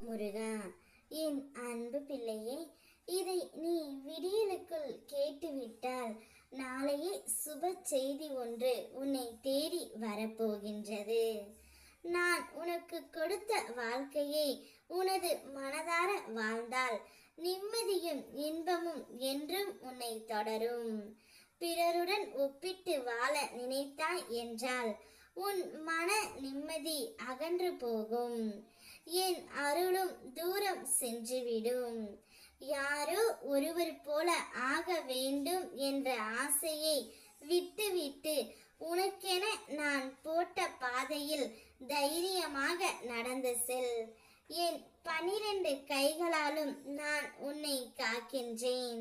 முருகா, என் அன்பு பிள்ளையே, இதை நீ விடியலுக்குள் கேட்டுவிட்டால் நாளையே சுப செய்தி ஒன்று உன்னை தேடி வரப்போகின்றது. நான் உனக்கு கொடுத்த வாழ்க்கையை உனது மனதார வாழ்ந்தால் நிம்மதியும் இன்பமும் என்றும் உன்னை தொடரும். பிறருடன் ஒப்பிட்டு வாழ நினைத்தாய் என்றால் உன் மன நிம்மதி அகன்று போகும். என் அருளும் தூரம் சென்றுவிடும். யாரோ ஒருவர் போல ஆக வேண்டும் என்ற ஆசையை விட்டுவிட்டு உனக்கென நான் போட்ட பாதையில் தைரியமாக நடந்து செல். என் 12 கைகளாலும் நான் உன்னை காக்கின்றேன்.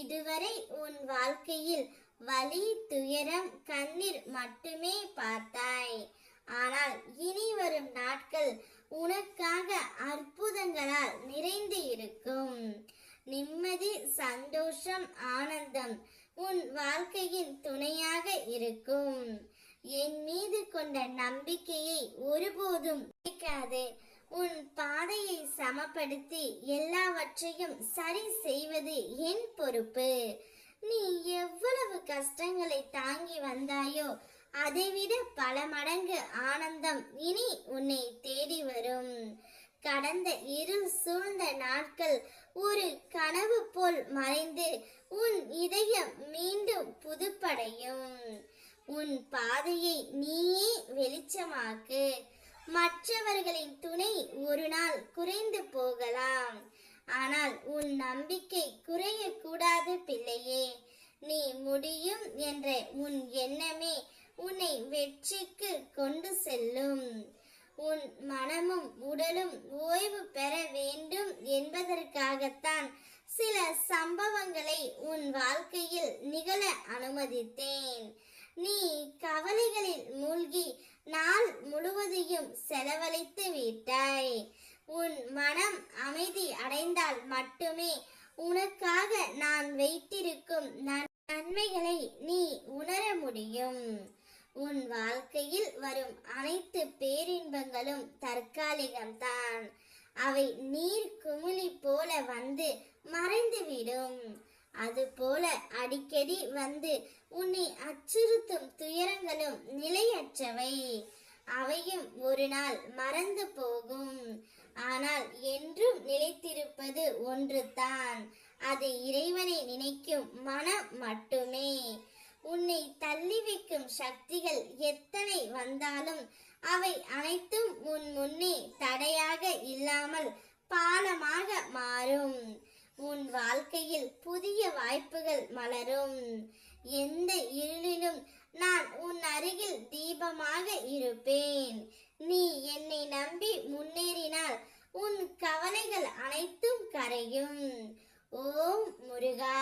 இதுவரை உன் வாழ்க்கையில் வலி, துயரம், கண்ணீர் மட்டுமே பார்த்தாய். ஆனால் இனி வரும் நாட்கள் உனக்காக அற்புதங்களால் நிறைந்து இருக்கும். நிம்மதி, சந்தோஷம், ஆனந்தம் உன் வாழ்க்கையின் துணையாக இருக்கும். என் மீது கொண்ட நம்பிக்கையை ஒருபோதும் இழக்காதே. உன் பாதையை சமப்படுத்தி எல்லாவற்றையும் சரி செய்வது என் பொறுப்பு. நீ எவ்வளவு கஷ்டங்களை தாங்கி வந்தாயோ அதைவிட பல மடங்கு ஆனந்தம் இனி உன்னை தேடி வரும். கடந்த இருள் சூழ்ந்த நாட்கள் ஒரு கனவு போல் மறைந்து உன் இதயம் மீண்டும் புதுப்படையும். உன் பாதையை நீயே வெளிச்சமாக்கு. மற்றவர்களின் துணை ஒரு நாள் குறைந்து போகலாம், ஆனால் உன் நம்பிக்கை குறையக்கூடாது பிள்ளையே. நீ முடியும் என்ற உன் எண்ணமே உன்னை வெற்றிக்கு கொண்டு செல்லும். உன் மனமும் உடலும் ஓய்வு பெற வேண்டும் என்பதற்காகத்தான் சில சம்பவங்களை உன் வாழ்க்கையில் நிகழ அனுமதித்தேன். நீ கவலைகளில் மூழ்கி நாள் முழுவதையும் செலவழித்து விட்டாய். உன் மனம் அமைதி அடைந்தால் மட்டுமே உனக்காக நான் வைத்திருக்கும் நன்மைகளை நீ உணர முடியும். உன் வாழ்க்கையில் வரும் அனைத்து பேரின்பங்களும் தற்காலிகம்தான். அவை நீர் குமிழி போல வந்து மறைந்துவிடும். அதுபோல அடிக்கடி வந்து உன்னை அச்சுறுத்தும் துயரங்களும் நிலையற்றவை. அவையும் ஒரு நாள் மறந்து போகும். ஆனால் என்றும் நிலைத்திருப்பது ஒன்றுதான், அது இறைவனை நினைக்கும் மனம் மட்டுமே. உன்னை தள்ளி வைக்கும் சக்திகள் எத்தனை வந்தாலும் அவை அனைத்தும் உன் முன்னே தடையாக இல்லாமல் பாலமாக மாறும். உன் வாழ்க்கையில் புதிய வாய்ப்புகள் மலரும். எந்த இருளிலும் நான் உன் அருகில் தீபமாக இருப்பேன். நீ என்னை நம்பி முன்னேறினால் உன் கவலைகள் அனைத்தும் கரையும். ஓம் முருகா.